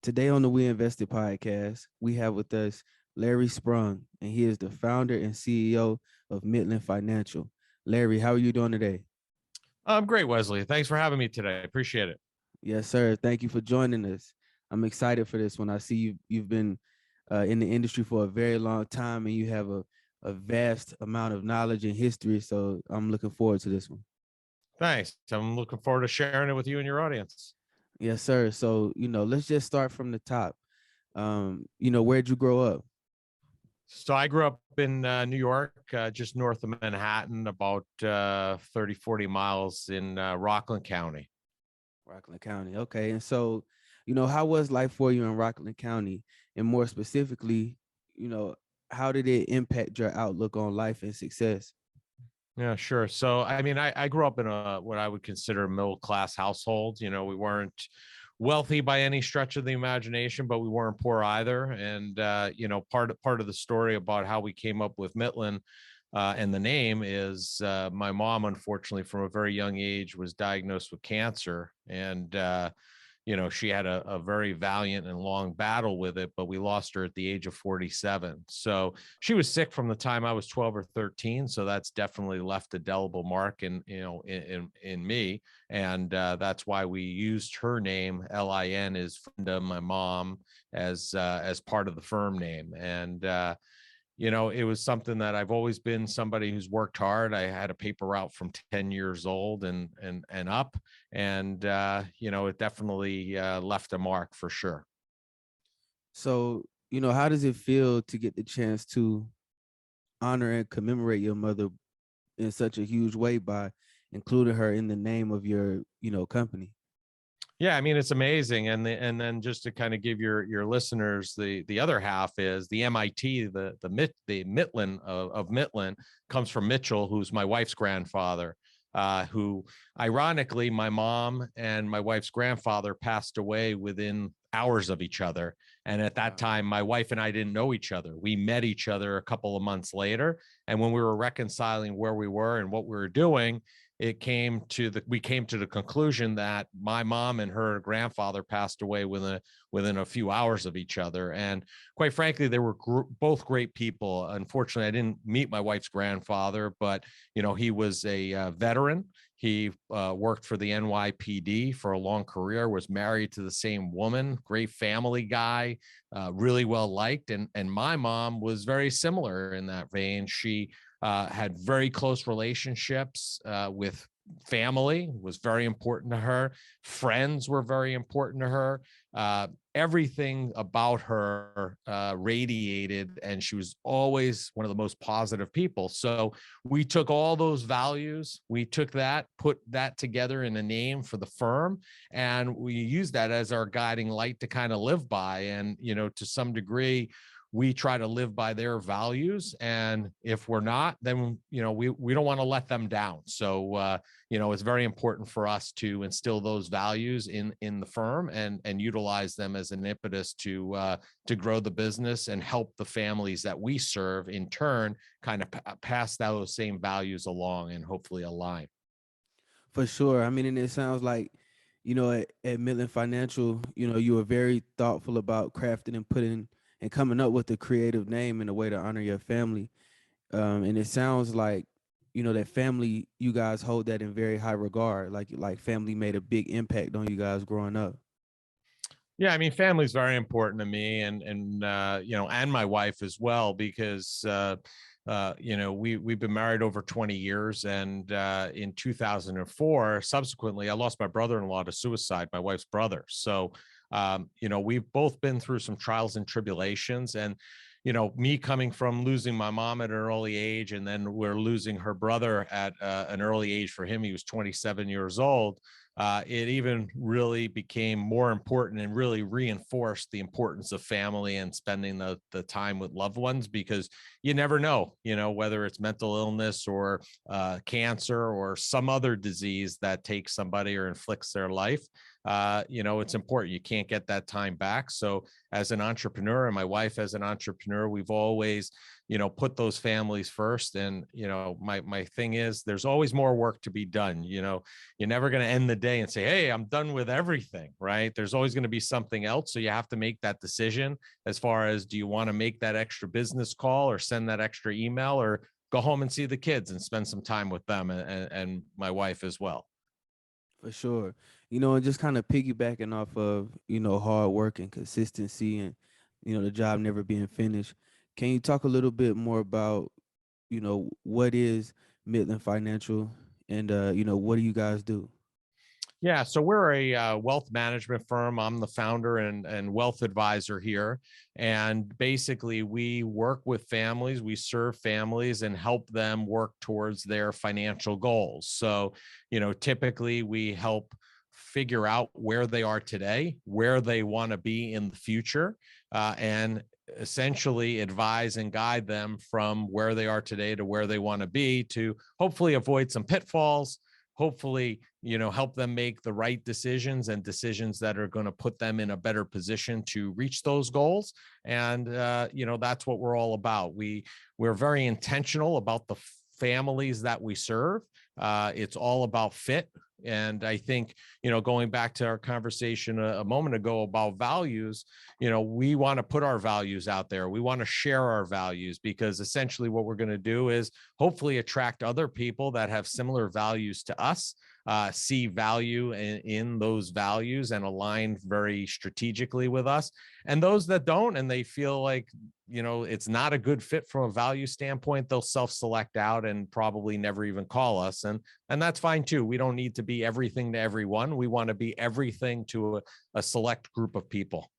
Today on the WEInvested podcast, we have with us Larry Sprung, and he is the founder and CEO of Mitlin Financial. Larry, how are you doing today? I'm great, Wesley. Thanks for having me today. I appreciate it. Yes, sir. Thank you for joining us. I'm excited for this one. I see you've been in the industry for a very long time, and you have a vast amount of knowledge and history. So I'm looking forward to this one. Thanks. I'm looking forward to sharing it with you and your audience. Yes, sir. So, let's just start from the top. Where'd you grow up? So I grew up in New York, just north of Manhattan, about 30, 40 miles in Rockland County. Rockland County. Okay. And so, how was life for you in Rockland County? And more specifically, how did it impact your outlook on life and success? Yeah, sure. So, I mean, I grew up in what I would consider a middle-class household. We weren't wealthy by any stretch of the imagination, but we weren't poor either. And, part of the story about how we came up with Mitlin and the name is my mom, unfortunately, from a very young age, was diagnosed with cancer. And, she had a very valiant and long battle with it, but we lost her at the age of 47. So she was sick from the time I was 12 or 13. So that's definitely left a indelible mark in me. And that's why we used her name, Lin, is my mom, as part of the firm name. And, it was something that I've always been somebody who's worked hard. I had a paper route from 10 years old and up. And, it definitely left a mark for sure. So, how does it feel to get the chance to honor and commemorate your mother in such a huge way by including her in the name of your, company? Yeah, I mean, it's amazing. And then just to kind of give your listeners the other half is the MIT, the Mitlin of Mitlin comes from Mitchell, who's my wife's grandfather, who ironically, my mom and my wife's grandfather passed away within hours of each other. And at that time, my wife and I didn't know each other. We met each other a couple of months later. And when we were reconciling where we were and what we were doing, we came to the conclusion that my mom and her grandfather passed away within a few hours of each other. And quite frankly, they were both great people. Unfortunately, I didn't meet my wife's grandfather, but he was a veteran. He worked for the NYPD for a long career, was married to the same woman, great family guy, really well liked. And my mom was very similar in that vein. She had very close relationships with family, was very important to her. Friends were very important to her. Everything about her radiated, and she was always one of the most positive people. So we took all those values, put that together in a name for the firm, and we used that as our guiding light to kind of live by. And, to some degree, we try to live by their values. And if we're not, then, we don't want to let them down. So, it's very important for us to instill those values in the firm and utilize them as an impetus to grow the business and help the families that we serve in turn kind of pass those same values along and hopefully align. For sure. I mean, and it sounds like, at Mitlin Financial, you were very thoughtful about crafting and putting and coming up with a creative name in a way to honor your family. And it sounds like, that family, you guys hold that in very high regard. Like family made a big impact on you guys growing up. Yeah, I mean, family is very important to me, and and my wife as well, because we've been married over 20 years, and in 2004, subsequently, I lost my brother-in-law to suicide, my wife's brother. So, we've both been through some trials and tribulations, and me coming from losing my mom at an early age, and then we're losing her brother at an early age. For him, he was 27 years old. It even really became more important and really reinforced the importance of family and spending the time with loved ones, because you never know, whether it's mental illness or cancer or some other disease that takes somebody or inflicts their life. it's important. You can't get that time back. So as an entrepreneur, and my wife as an entrepreneur, we've always, put those families first. And, my thing is there's always more work to be done. You're never going to end the day and say, hey, I'm done with everything, right? There's always going to be something else. So you have to make that decision as far as, do you want to make that extra business call or send that extra email, or go home and see the kids and spend some time with them, and my wife as well. For sure. And just kind of piggybacking off of, hard work and consistency and, the job never being finished. Can you talk a little bit more about, what is Mitlin Financial and, what do you guys do? Yeah, so we're a wealth management firm. I'm the founder and wealth advisor here. And basically, we work with families, we serve families and help them work towards their financial goals. So, typically we help figure out where they are today, where they want to be in the future, and essentially advise and guide them from where they are today to where they want to be, to hopefully avoid some pitfalls, hopefully help them make the right decisions and decisions that are going to put them in a better position to reach those goals. And that's what we're all about. We're very intentional about the families that we serve. It's all about fit. And I think, going back to our conversation a moment ago about values, we want to put our values out there. We want to share our values, because essentially what we're going to do is hopefully attract other people that have similar values to us, see value in those values and align very strategically with us. And those that don't, and they feel like, it's not a good fit from a value standpoint, they'll self-select out and probably never even call us. And that's fine too. We don't need to be everything to everyone. We want to be everything to a select group of people.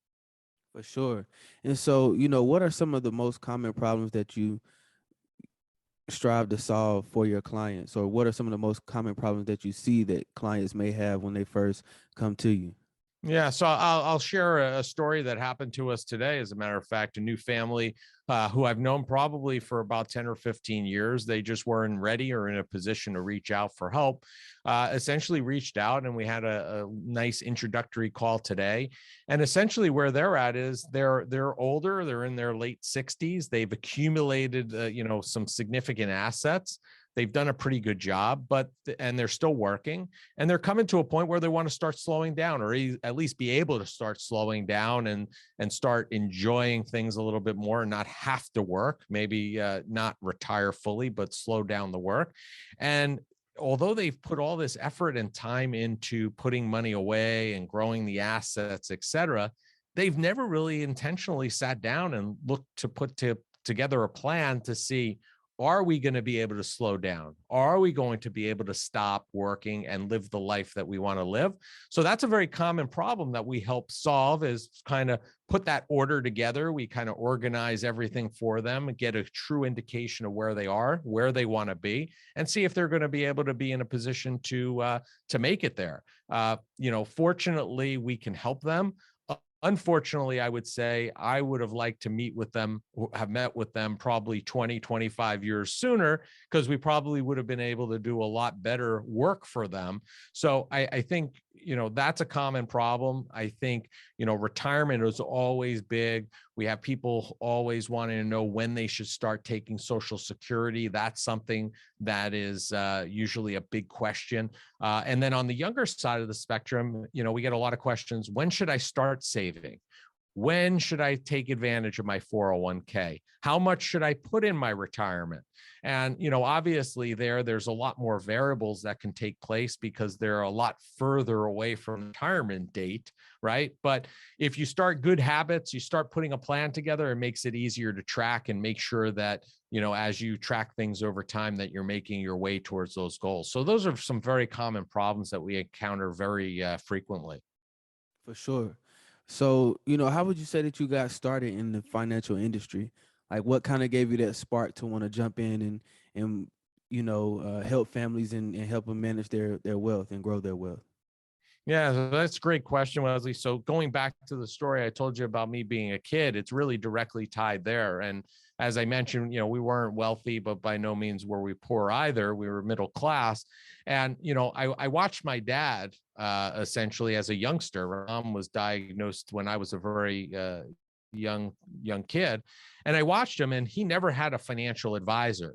For sure. And so, what are some of the most common problems that you strive to solve for your clients? Or what are some of the most common problems that you see that clients may have when they first come to you? Yeah, so I'll share a story that happened to us today. As a matter of fact, a new family who I've known probably for about 10 or 15 years. They just weren't ready or in a position to reach out for help. Essentially reached out, and we had a nice introductory call today. And essentially where they're at is they're older. They're in their late 60s. They've accumulated some significant assets. They've done a pretty good job, and they're still working, and they're coming to a point where they want to start slowing down, or at least be able to start slowing down and start enjoying things a little bit more, and not have to work, maybe not retire fully, but slow down the work. And although they've put all this effort and time into putting money away and growing the assets, et cetera, they've never really intentionally sat down and looked to put together a plan to see, are we going to be able to slow down? Are we going to be able to stop working and live the life that we want to live? So that's a very common problem that we help solve, is kind of put that order together. We kind of organize everything for them and get a true indication of where they are, where they want to be, and see if they're going to be able to be in a position to make it there. Fortunately, we can help them. Unfortunately, I would say I would have liked to have met with them probably 20, 25 years sooner, because we probably would have been able to do a lot better work for them. So I think, that's a common problem. I think, retirement is always big. We have people always wanting to know when they should start taking Social Security. That's something that is usually a big question. And then on the younger side of the spectrum, we get a lot of questions. When should I start saving? When should I take advantage of my 401k? How much should I put in my retirement? And, obviously there's a lot more variables that can take place, because they're a lot further away from retirement date, right? But if you start good habits, you start putting a plan together, it makes it easier to track and make sure that, as you track things over time, that you're making your way towards those goals. So those are some very common problems that we encounter very frequently. For sure. So, how would you say that you got started in the financial industry? Like, what kind of gave you that spark to want to jump in and help families and help them manage their wealth and grow their wealth? Yeah, so that's a great question, Wesley. So going back to the story I told you about me being a kid, it's really directly tied there. And as I mentioned, we weren't wealthy, but by no means were we poor either. We were middle class. And, I watched my dad essentially as a youngster. My mom was diagnosed when I was a very young kid. And I watched him, and he never had a financial advisor.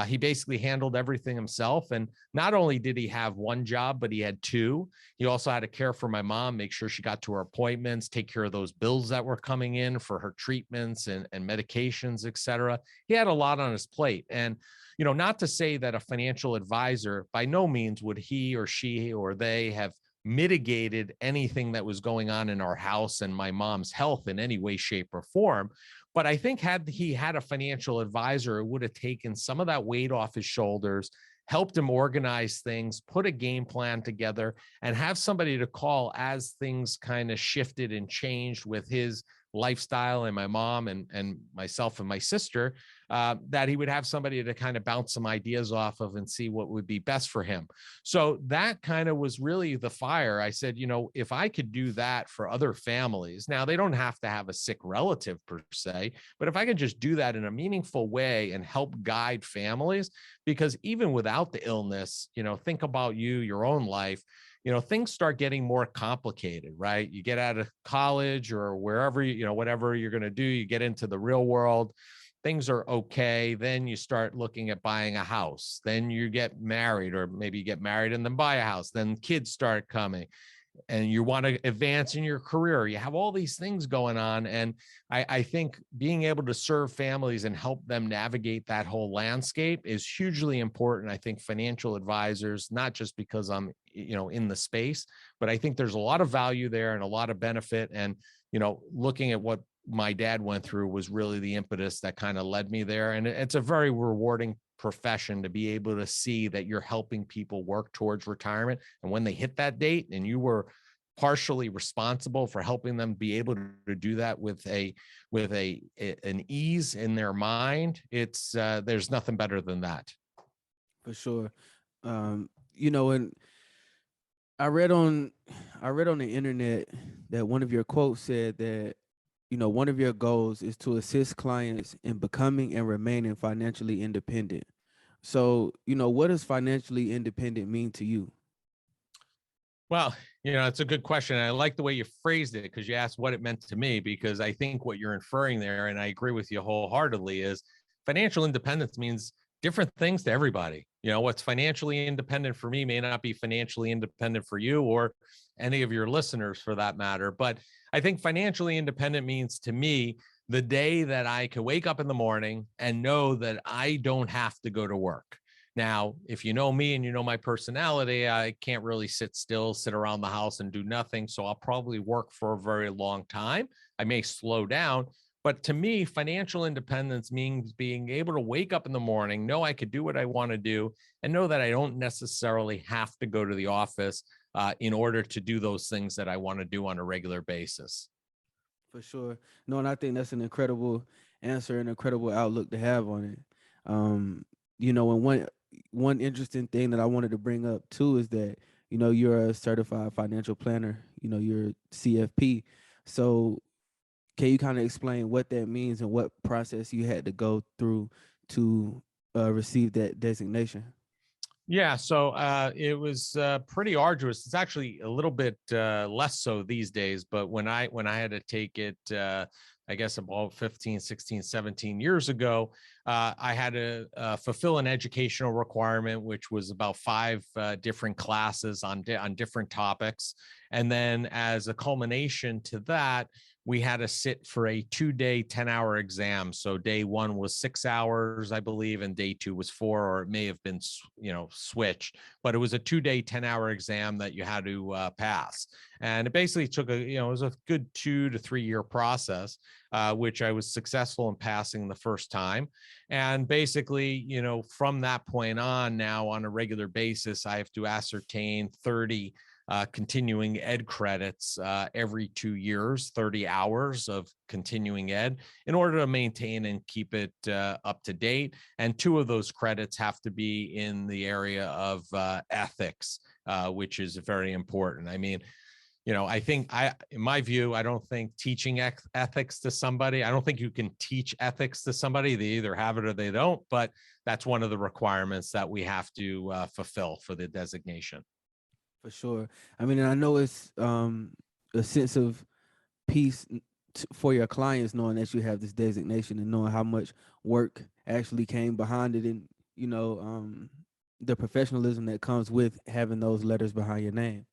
He basically handled everything himself. And not only did he have one job, but he had two. He also had to care for my mom, make sure she got to her appointments, take care of those bills that were coming in for her treatments and medications, et cetera. He had a lot on his plate. And, not to say that a financial advisor, by no means would he or she or they have mitigated anything that was going on in our house and my mom's health in any way, shape, or form. But I think had he had a financial advisor, it would have taken some of that weight off his shoulders, helped him organize things, put a game plan together, and have somebody to call as things kind of shifted and changed with his lifestyle and my mom and myself and my sister, that he would have somebody to kind of bounce some ideas off of and see what would be best for him. So that kind of was really the fire. I said, if I could do that for other families, now they don't have to have a sick relative per se, but if I could just do that in a meaningful way and help guide families, because even without the illness, think about your own life, things start getting more complicated, right? You get out of college or wherever, whatever you're going to do, you get into the real world, things are okay. Then you start looking at buying a house. Then you get married, or maybe you get married and then buy a house. Then kids start coming and you want to advance in your career. You have all these things going on. And I think being able to serve families and help them navigate that whole landscape is hugely important. I think financial advisors, not just because I'm, in the space, but I think there's a lot of value there and a lot of benefit. And, looking at what my dad went through was really the impetus that kind of led me there. And it's a very rewarding profession to be able to see that you're helping people work towards retirement. And when they hit that date and you were partially responsible for helping them be able to do that with an ease in their mind, it's there's nothing better than that. For sure. And I read on the internet that one of your quotes said that one of your goals is to assist clients in becoming and remaining financially independent. So, what does financially independent mean to you? Well, it's a good question. I like the way you phrased it, because you asked what it meant to me, because I think what you're inferring there, and I agree with you wholeheartedly, is financial independence means different things to everybody. What's financially independent for me may not be financially independent for you or any of your listeners for that matter. But I think financially independent means to me the day that I can wake up in the morning and know that I don't have to go to work. Now, if you know me and you know my personality, I can't really sit still, sit around the house and do nothing. So I'll probably work for a very long time. I may slow down. But to me, financial independence means being able to wake up in the morning, know I could do what I want to do, and know that I don't necessarily have to go to the office in order to do those things that I want to do on a regular basis. For sure. No, and I think that's an incredible answer, an incredible outlook to have on it. And one interesting thing that I wanted to bring up too is that you're a certified financial planner. You're CFP. So can you kind of explain what that means and what process you had to go through to receive that designation? Yeah, so it was pretty arduous. It's actually a little bit less so these days, but when I had to take it, I guess about 15, 16, 17 years ago, I had to fulfill an educational requirement, which was about five different classes on different topics. And then as a culmination to that, we had to sit for a 2-day, 10-hour exam. So day one was 6 hours, I believe, and day two was 4, or it may have been, switched. But it was a 2-day, 10-hour exam that you had to pass. And it basically took it was a good 2 to 3 year process, which I was successful in passing the first time. And basically, from that point on, now on a regular basis, I have to ascertain 30 continuing ed credits every 2 years, 30 hours of continuing ed in order to maintain and keep it up to date. And 2 of those credits have to be in the area of ethics, which is very important. I mean, I think in my view, I don't think teaching ethics to somebody, I don't think you can teach ethics to somebody. They either have it or they don't, but that's one of the requirements that we have to fulfill for the designation. For sure. I mean, and I know it's a sense of peace for your clients knowing that you have this designation and knowing how much work actually came behind it, and the professionalism that comes with having those letters behind your name.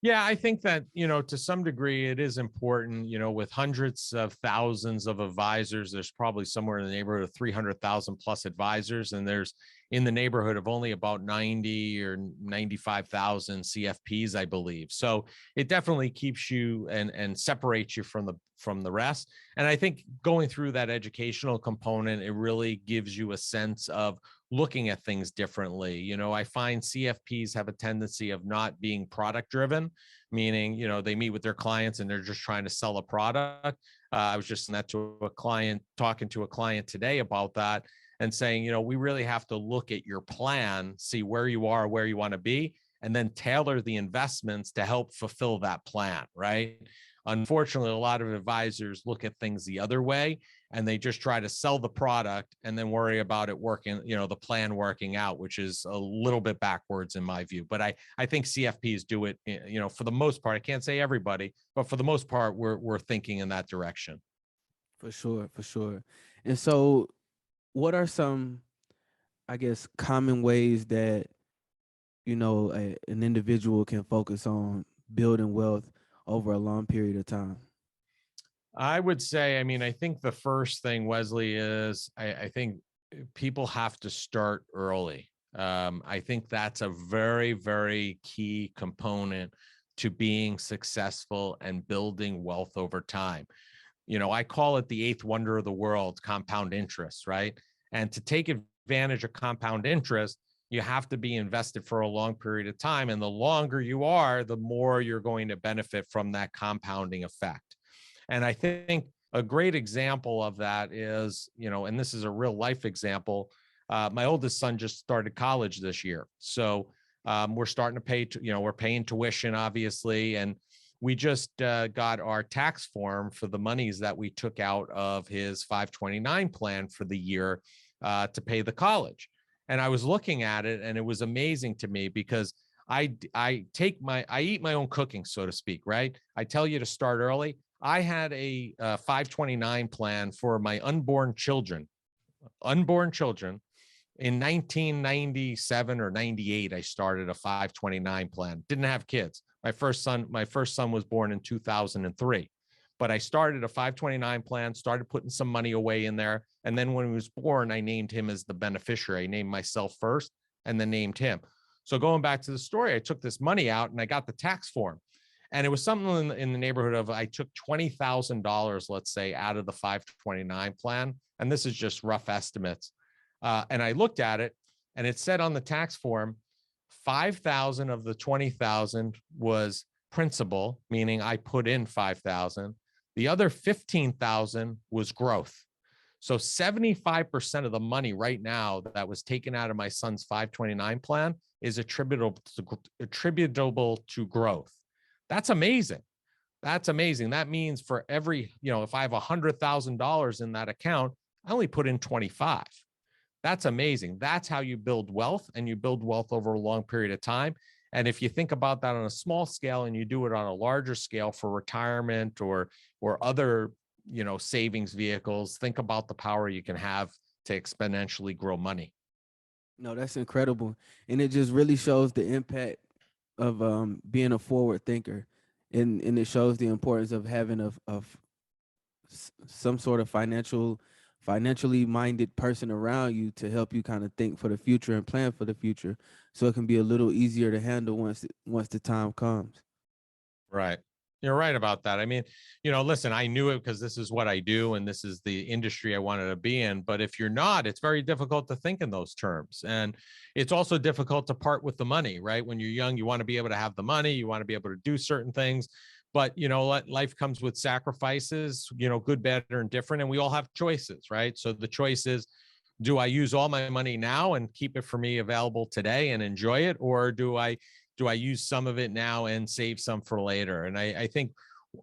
Yeah, I think that, to some degree it is important, with hundreds of thousands of advisors, there's probably somewhere in the neighborhood of 300,000 plus advisors. And there's in the neighborhood of only about 90 or 95,000 CFPs, I believe. So it definitely keeps you and separates you from the rest. And I think going through that educational component, it really gives you a sense of looking at things differently. I find CFPs have a tendency of not being product driven, meaning, they meet with their clients and they're just trying to sell a product. I was just talking to a client today about that and saying, we really have to look at your plan, see where you are, where you want to be, and then tailor the investments to help fulfill that plan, right? Unfortunately, a lot of advisors look at things the other way and they just try to sell the product and then worry about it working, the plan working out, which is a little bit backwards in my view. But I think CFPs do it, for the most part. I can't say everybody, but for the most part, we're thinking in that direction. For sure, for sure. And so, what are some, I guess, common ways that an individual can focus on building wealth over a long period of time? I would say, I think the first thing, Wesley, is I think people have to start early. I think that's a very, very key component to being successful and building wealth over time. I call it the eighth wonder of the world, compound interest, right? And to take advantage of compound interest, you have to be invested for a long period of time. And the longer you are, the more you're going to benefit from that compounding effect. And I think a great example of that is, and this is a real life example. My oldest son just started college this year. So we're starting to pay, we're paying tuition, obviously. And we just got our tax form for the monies that we took out of his 529 plan for the year to pay the college. And I was looking at it and it was amazing to me because I eat my own cooking, so to speak, right? I tell you to start early. I had a 529 plan for my unborn children in 1997 or 98. I started a 529 plan. Didn't have kids. My first son was born in 2003, but I started a 529 plan, started putting some money away in there. And then when he was born, I named him as the beneficiary. I named myself first and then named him. So going back to the story, I took this money out and I got the tax form. And it was something in the neighborhood of, I took $20,000, let's say, out of the 529 plan. And this is just rough estimates. And I looked at it and it said on the tax form, 5,000 of the 20,000 was principal, meaning I put in 5,000. The other 15,000 was growth. So 75% of the money right now that was taken out of my son's 529 plan is attributable to growth. That's amazing. That's amazing. That means for every, if I have $100,000 in that account, I only put in 25. That's amazing. That's how you build wealth, and you build wealth over a long period of time. And if you think about that on a small scale and you do it on a larger scale for retirement or other, savings vehicles, think about the power you can have to exponentially grow money. No, that's incredible. And it just really shows the impact of being a forward thinker, and it shows the importance of having some sort of financially minded person around you to help you kind of think for the future and plan for the future, so it can be a little easier to handle once the time comes. Right. You're right about that. Listen, I knew it because this is what I do and this is the industry I wanted to be in. But if you're not, it's very difficult to think in those terms. And it's also difficult to part with the money, right? When you're young, you want to be able to have the money, you want to be able to do certain things. But, life comes with sacrifices, good, bad, or indifferent. And we all have choices, right? So the choice is, do I use all my money now and keep it for me available today and enjoy it? Or do I do I use some of it now and save some for later? And I think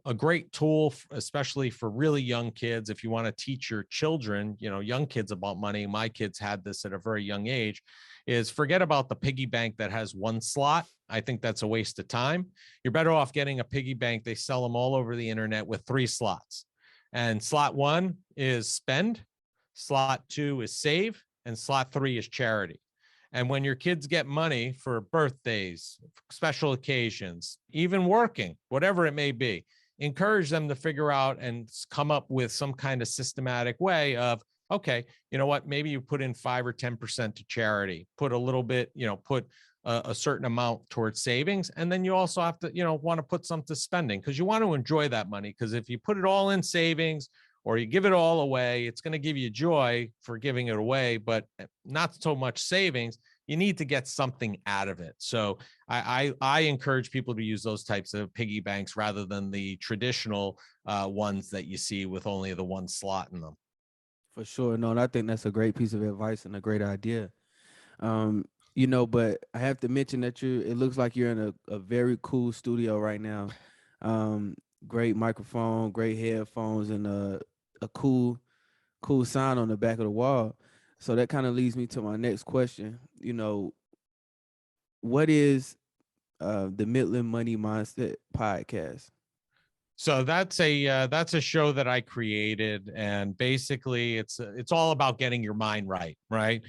a great tool, especially for really young kids, if you want to teach your children, young kids about money. My kids had this at a very young age, is forget about the piggy bank that has one slot. I think that's a waste of time. You're better off getting a piggy bank. They sell them all over the internet with 3 slots. And slot 1 is spend, slot 2 is save, and slot 3 is charity. And when your kids get money for birthdays, special occasions, even working, whatever it may be, encourage them to figure out and come up with some kind of systematic way of, okay, you know what, maybe you put in 5 or 10% to charity, put a little bit, put a certain amount towards savings. And then you also have to, want to put some to spending, because you want to enjoy that money. Because if you put it all in savings or you give it all away, it's going to give you joy for giving it away, but not so much savings. You need to get something out of it. So I encourage people to use those types of piggy banks rather than the traditional ones that you see with only the one slot in them. For sure. No, and I think that's a great piece of advice and a great idea. Um, but I have to mention that it looks like you're in a very cool studio right now. Um, Great microphone, great headphones, and a cool sign on the back of the wall. So that kind of leads me to my next question. What is the Mitlin Money Mindset podcast? So that's a show that I created, and basically it's all about getting your mind right, right?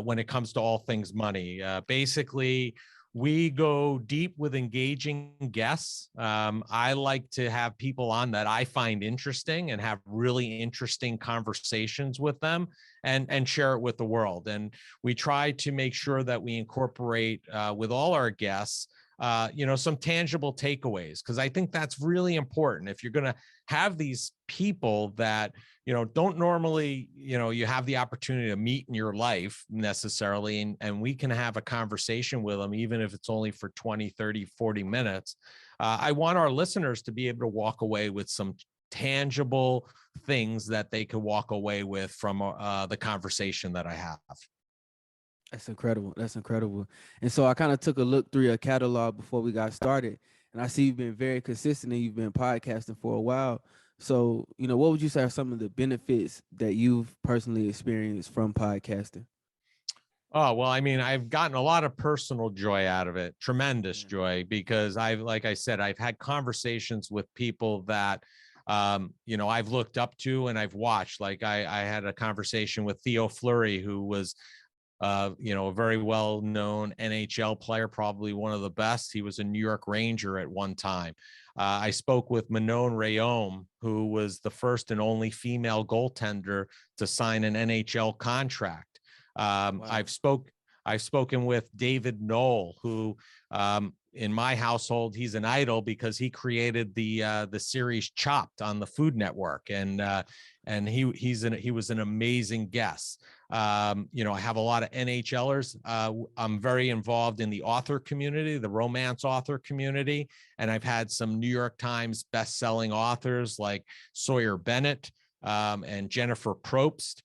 When it comes to all things money, basically we go deep with engaging guests. I like to have people on that I find interesting and have really interesting conversations with them, and share it with the world. And we try to make sure that we incorporate with all our guests some tangible takeaways, because I think that's really important. If you're going to have these people that, don't normally, you have the opportunity to meet in your life necessarily, and we can have a conversation with them, even if it's only for 20, 30, 40 minutes. I want our listeners to be able to walk away with some tangible things that they could walk away with from the conversation that I have. That's incredible. That's incredible. And so I kind of took a look through your catalog before we got started, and I see you've been very consistent and you've been podcasting for a while. So, what would you say are some of the benefits that you've personally experienced from podcasting? Oh, well, I mean, I've gotten a lot of personal joy out of it, tremendous Yeah. joy, because like I said, I've had conversations with people that, I've looked up to and I've watched. Like I had a conversation with Theo Fleury, who was, a very well-known NHL player, probably one of the best. He was a New York Ranger at one time. I spoke with Manon Rhéaume, who was the first and only female goaltender to sign an NHL contract. Wow. I've spoken with David Knoll, who, in my household, he's an idol because he created the series Chopped on the Food Network, and he was an amazing guest. I have a lot of NHLers. I'm very involved in the author community, the romance author community, and I've had some New York Times best-selling authors like Sawyer Bennett and Jennifer Probst.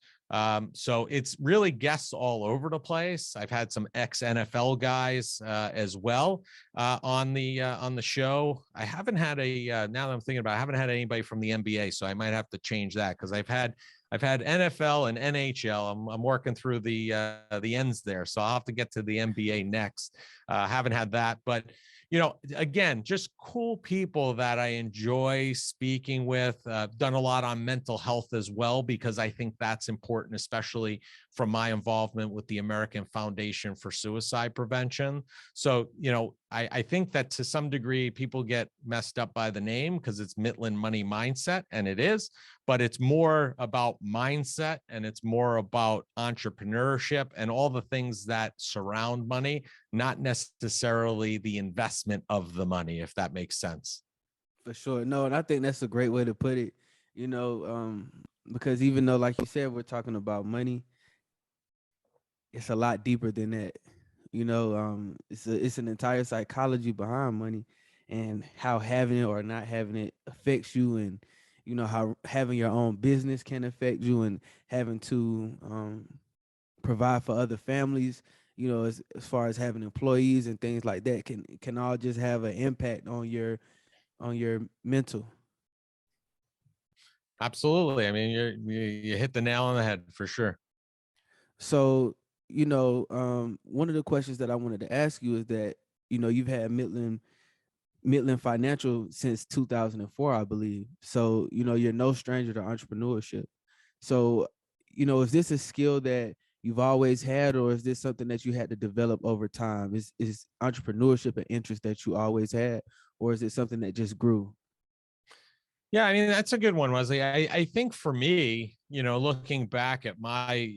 So it's really guests all over the place. I've had some ex-NFL guys as well on the show. I haven't had now that I'm thinking about it, I haven't had anybody from the NBA, so I might have to change that, because I've had NFL and NHL. I'm working through the ends there, so I'll have to get to the NBA next. Haven't had that, but again, just cool people that I enjoy speaking with. Done a lot on mental health as well, because I think that's important, especially from my involvement with the American Foundation for Suicide Prevention. So, I think that to some degree people get messed up by the name because it's Mitlin Money Mindset, and it is, but it's more about mindset, and it's more about entrepreneurship and all the things that surround money, not necessarily the investment of the money, if that makes sense. For sure. No, and I think that's a great way to put it, because even though, like you said, we're talking about money, it's a lot deeper than that. It's an entire psychology behind money and how having it or not having it affects you, and how having your own business can affect you, and having to provide for other families. as far as having employees and things like that can all just have an impact on your mental. Absolutely. I mean, you hit the nail on the head for sure. So, one of the questions that I wanted to ask you is that, you've had Mitlin Financial since 2004, I believe. So, you're no stranger to entrepreneurship. So, is this a skill that you've always had, or is this something that you had to develop over time? Is entrepreneurship an interest that you always had, or is it something that just grew? Yeah, I mean, that's a good one, Wesley. I think for me, looking back at my,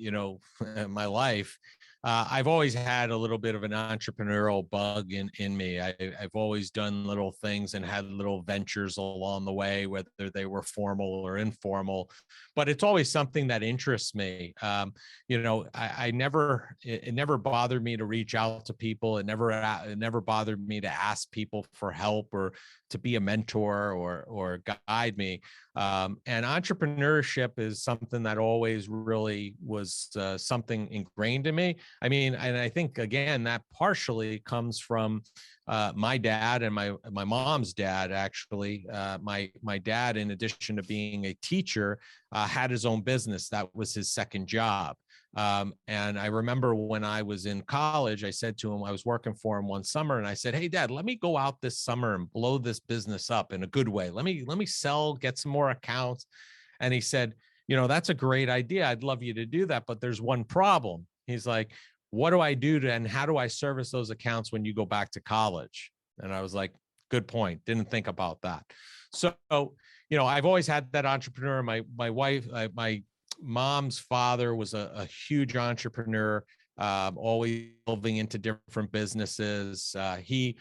my life, I've always had a little bit of an entrepreneurial bug in me. I've always done little things and had little ventures along the way, whether they were formal or informal. But it's always something that interests me. I never, it never bothered me to reach out to people. It never bothered me to ask people for help or to be a mentor or guide me. And entrepreneurship is something that always really was something ingrained in me. I mean, and I think again that partially comes from my dad and my mom's dad. Actually, my dad, in addition to being a teacher, had his own business. That was his second job. And I remember when I was in college, I said to him, I was working for him one summer, and I said, "Hey, Dad, let me go out this summer and blow this business up in a good way. Let me sell, get some more accounts." And he said, "That's a great idea. I'd love you to do that, but there's one problem." He's like, "What do I do and how do I service those accounts when you go back to college?" And I was like, "Good point. Didn't think about that." So, I've always had that entrepreneur. My wife, my mom's father was a huge entrepreneur, always delving into different businesses. He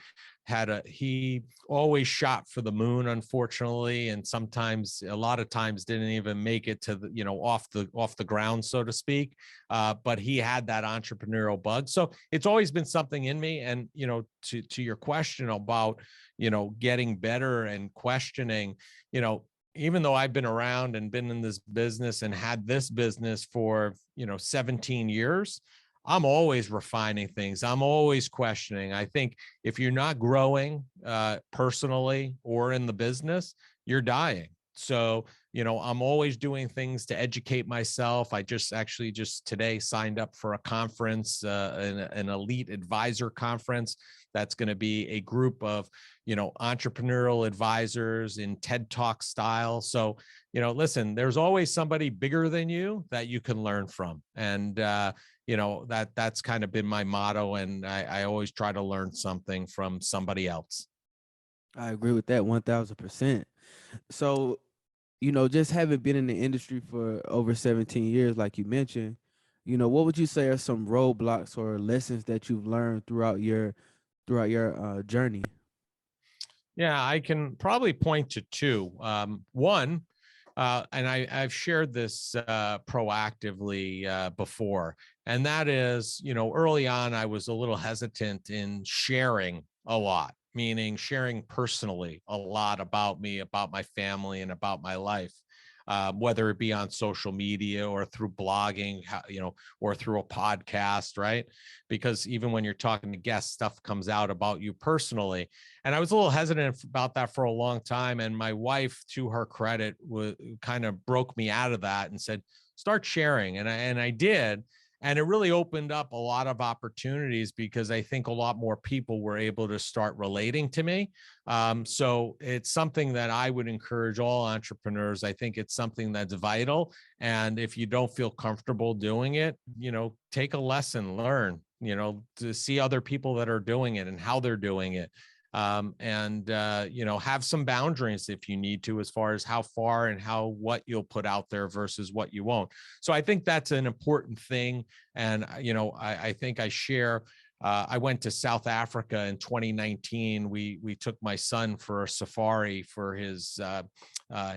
always shot for the moon, unfortunately, and sometimes, a lot of times, didn't even make it to the, off the ground, so to speak. But he had that entrepreneurial bug, so it's always been something in me. And to your question about getting better and questioning, even though I've been around and been in this business and had this business for, 17 years, I'm always refining things. I'm always questioning. I think if you're not growing personally or in the business, you're dying. So, I'm always doing things to educate myself. I just today signed up for a conference, an elite advisor conference. That's going to be a group of, entrepreneurial advisors in TED Talk style. So, listen, there's always somebody bigger than you that you can learn from. And, that's kind of been my motto. And I always try to learn something from somebody else. I agree with that 1000%. So, just having been in the industry for over 17 years, like you mentioned, what would you say are some roadblocks or lessons that you've learned throughout your journey? Yeah, I can probably point to two. One, and I've shared this proactively before, and that is, early on, I was a little hesitant in sharing a lot, meaning sharing personally a lot about me, about my family, and about my life. Whether it be on social media or through blogging, or through a podcast, right? Because even when you're talking to guests, stuff comes out about you personally. And I was a little hesitant about that for a long time. And my wife, to her credit, kind of broke me out of that and said, "Start sharing." And I did. And it really opened up a lot of opportunities because I think a lot more people were able to start relating to me. So it's something that I would encourage all entrepreneurs. I think it's something that's vital. And if you don't feel comfortable doing it, take a lesson, learn, to see other people that are doing it and how they're doing it. And have some boundaries if you need to, as far as how far and what you'll put out there versus what you won't. So I think that's an important thing. And, I think I share. I went to South Africa in 2019. We took my son for a safari for his.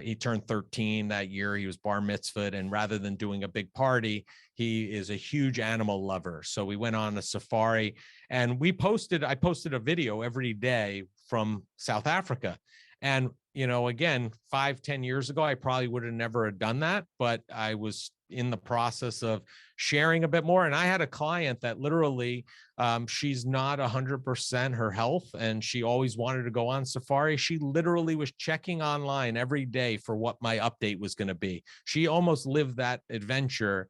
He turned 13 that year. He was bar mitzvahed, and rather than doing a big party, he is a huge animal lover. So we went on a safari, and I posted a video every day from South Africa. And again, 5-10 years ago, I probably would have never done that, but I was in the process of sharing a bit more. And I had a client that literally, she's not 100% her health, and she always wanted to go on safari. She literally was checking online every day for what my update was going to be. She almost lived that adventure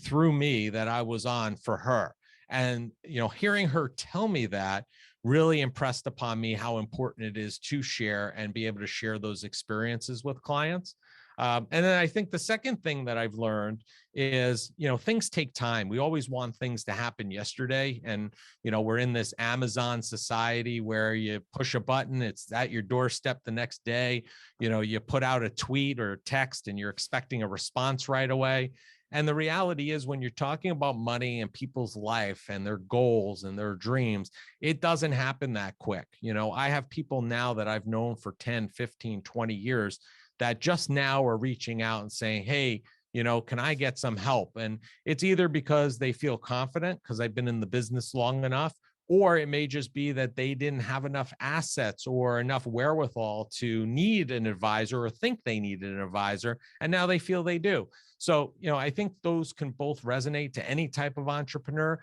through me that I was on for her. And, hearing her tell me that really impressed upon me how important it is to share and be able to share those experiences with clients. And then I think the second thing that I've learned is, things take time. We always want things to happen yesterday. And, we're in this Amazon society where you push a button, it's at your doorstep the next day. You put out a tweet or a text and you're expecting a response right away. And the reality is, when you're talking about money and people's life and their goals and their dreams, it doesn't happen that quick. I have people now that I've known for 10, 15, 20 years that just now are reaching out and saying, hey, can I get some help? And it's either because they feel confident because I've been in the business long enough, or it may just be that they didn't have enough assets or enough wherewithal to need an advisor or think they needed an advisor. And now they feel they do. So, I think those can both resonate to any type of entrepreneur,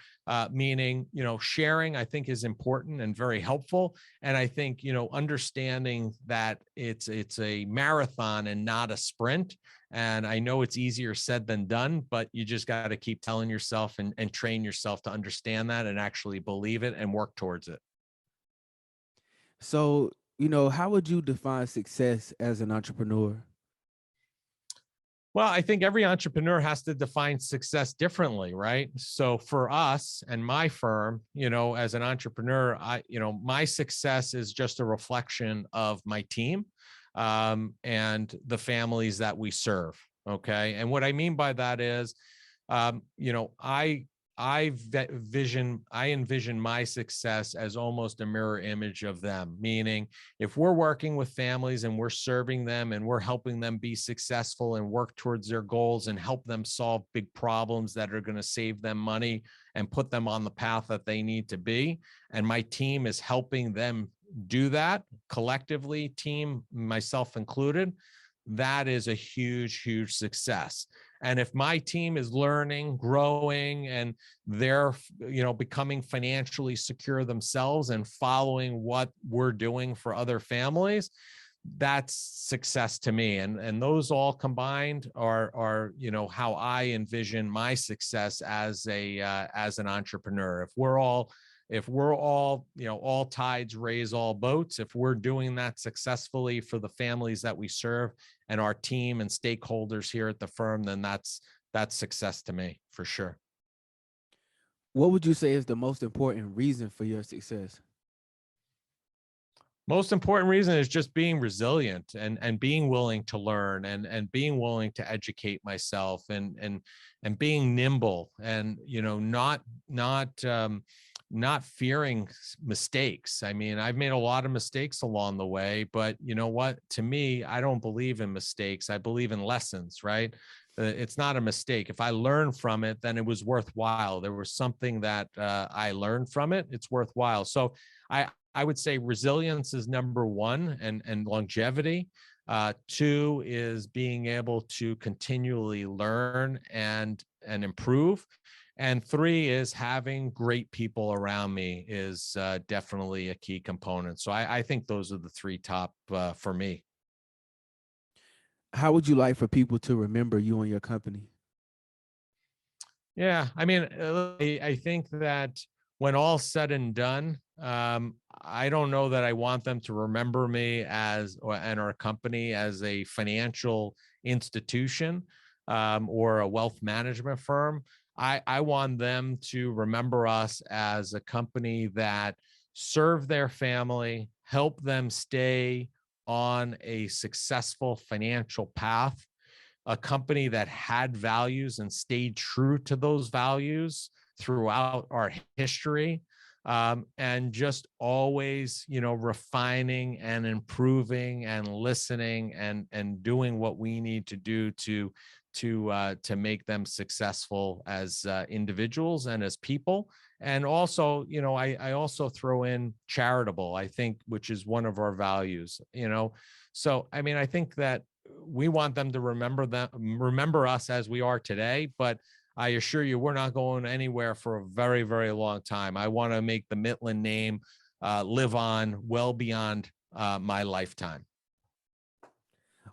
meaning, sharing, I think, is important and very helpful. And I think, understanding that it's a marathon and not a sprint. And I know it's easier said than done, but you just got to keep telling yourself and train yourself to understand that and actually believe it and work towards it. So, how would you define success as an entrepreneur? Well, I think every entrepreneur has to define success differently, right? So for us and my firm, as an entrepreneur, my success is just a reflection of my team, and the families that we serve. Okay. And what I mean by that is, I envision my success as almost a mirror image of them, meaning if we're working with families and we're serving them and we're helping them be successful and work towards their goals and help them solve big problems that are going to save them money and put them on the path that they need to be, and my team is helping them do that collectively, team, myself included, that is a huge, huge success. And if my team is learning, growing, and they're, becoming financially secure themselves and following what we're doing for other families, that's success to me. And those all combined are how I envision my success as an entrepreneur. If we're all, all tides raise all boats, if we're doing that successfully for the families that we serve and our team and stakeholders here at the firm, then that's success to me for sure. What would you say is the most important reason for your success? Most important reason is just being resilient and being willing to learn and being willing to educate myself and being nimble and, not fearing mistakes. I mean, I've made a lot of mistakes along the way, but you know what? To me, I don't believe in mistakes. I believe in lessons, right? It's not a mistake. If I learn from it, then it was worthwhile. There was something that I learned from it. It's worthwhile. So I would say resilience is number one, and longevity. Two is being able to continually learn and improve. And three is having great people around me is definitely a key component. So I think those are the three top for me. How would you like for people to remember you and your company? Yeah, I mean, I think that when all said and done, I don't know that I want them to remember me and our company as a financial institution, or a wealth management firm. I want them to remember us as a company that served their family, help them stay on a successful financial path, a company that had values and stayed true to those values throughout our history, and just always, refining and improving and listening and doing what we need to do to make them successful as individuals and as people. And also, I also throw in charitable, I think, which is one of our values. So, I mean, I think that we want them to remember us as we are today, but I assure you, we're not going anywhere for a very, very long time. I want to make the Mitlin name live on well beyond my lifetime.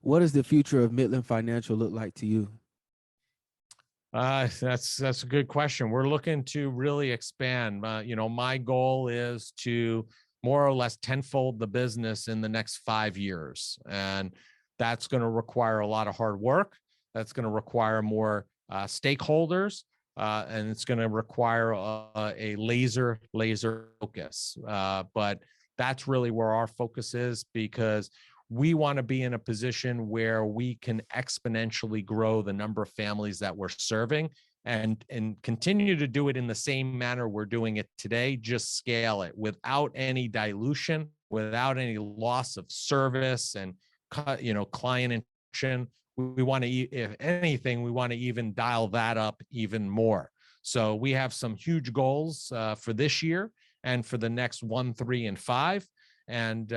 What does the future of Mitlin Financial look like to you? That's a good question. We're looking to really expand. My goal is to more or less tenfold the business in the next 5 years, and that's going to require a lot of hard work. That's going to require more stakeholders, and it's going to require a laser focus. But that's really where our focus is, because we want to be in a position where we can exponentially grow the number of families that we're serving, and continue to do it in the same manner we're doing it today, just scale it without any dilution, without any loss of service and client interaction. We want to, if anything, we want to even dial that up even more. So we have some huge goals for this year and for the next 1, 3, and 5. And,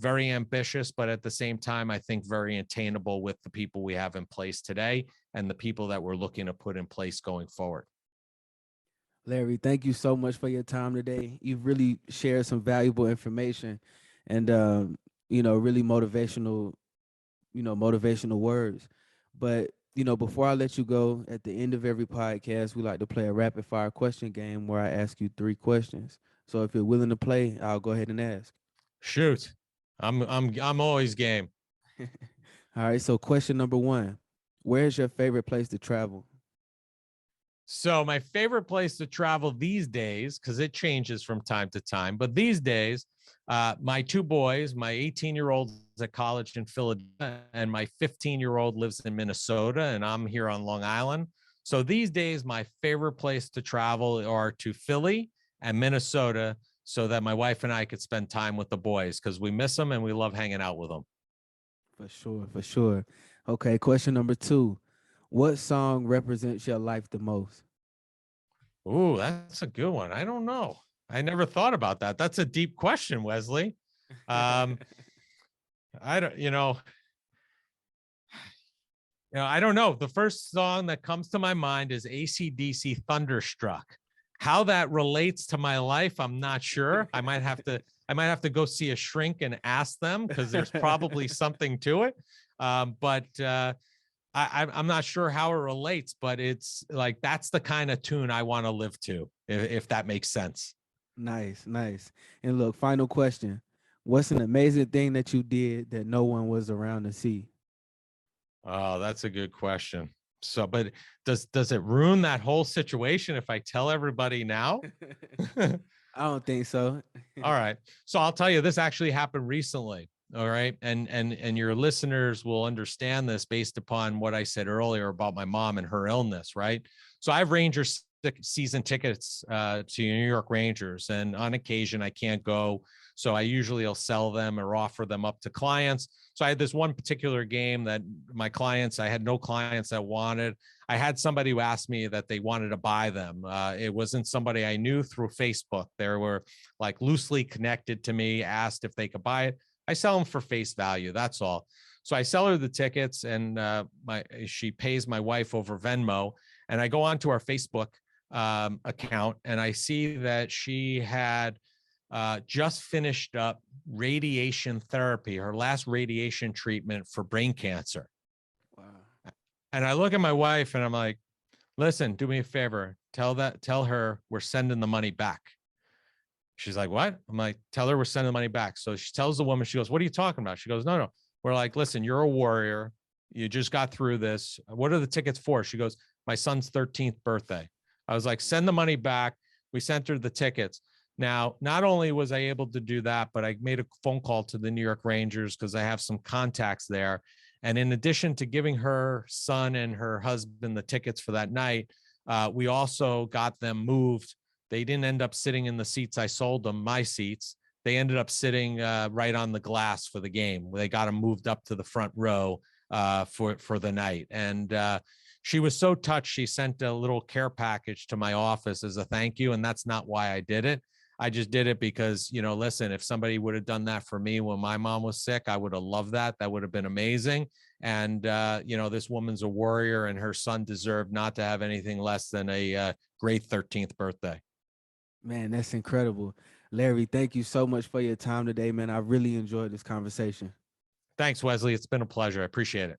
very ambitious, but at the same time, I think very attainable with the people we have in place today and the people that we're looking to put in place going forward. Larry, thank you so much for your time today. You've really shared some valuable information and, really motivational words. But, before I let you go, at the end of every podcast, we like to play a rapid fire question game where I ask you 3 questions. So if you're willing to play, I'll go ahead and ask. Shoot. I'm always game. All right. So question number 1, where's your favorite place to travel? So my favorite place to travel these days, because it changes from time to time, but these days, my 2 boys, my 18-year-old is at college in Philadelphia, and my 15-year-old lives in Minnesota, and I'm here on Long Island. So these days, my favorite place to travel are to Philly and Minnesota, so that my wife and I could spend time with the boys, because we miss them and we love hanging out with them. For sure, for sure. Okay, question number 2. What song represents your life the most? Ooh, that's a good one. I don't know. I never thought about that. That's a deep question, Wesley. Um, I don't, I don't know. The first song that comes to my mind is AC/DC Thunderstruck. How that relates to my life, I'm not sure. I might have to go see a shrink and ask them, because there's probably something to it. But I'm not sure how it relates, but it's like, that's the kind of tune I want to live to, if that makes sense. Nice, nice. And look, final question. What's an amazing thing that you did that no one was around to see? Oh, that's a good question. So, but does it ruin that whole situation if I tell everybody now? I don't think so. All right. So I'll tell you, this actually happened recently. All right. And your listeners will understand this based upon what I said earlier about my mom and her illness. Right. So I have Rangers season tickets to New York Rangers, and on occasion I can't go. So I usually will sell them or offer them up to clients. So I had this one particular game that I had no clients that wanted. I had somebody who asked me that they wanted to buy them. It wasn't somebody I knew through Facebook. They were like loosely connected to me, asked if they could buy it. I sell them for face value. That's all. So I sell her the tickets, and she pays my wife over Venmo. And I go onto our Facebook account, and I see that she had just finished up radiation therapy, her last radiation treatment for brain cancer. Wow. And I look at my wife and I'm like, listen, do me a favor. Tell her we're sending the money back. She's like, what? I'm like, tell her we're sending the money back. So she tells the woman, she goes, what are you talking about? She goes, no. We're like, listen, you're a warrior. You just got through this. What are the tickets for? She goes, my son's 13th birthday. I was like, send the money back. We sent her the tickets. Now, not only was I able to do that, but I made a phone call to the New York Rangers because I have some contacts there. And in addition to giving her son and her husband the tickets for that night, we also got them moved. They didn't end up sitting in the seats I sold them, my seats. They ended up sitting right on the glass for the game. They got them moved up to the front row for the night. And she was so touched, she sent a little care package to my office as a thank you. And that's not why I did it. I just did it because, listen, if somebody would have done that for me when my mom was sick, I would have loved that. That would have been amazing. And, this woman's a warrior, and her son deserved not to have anything less than a great 13th birthday. Man, that's incredible. Larry, thank you so much for your time today, man. I really enjoyed this conversation. Thanks, Wesley. It's been a pleasure. I appreciate it.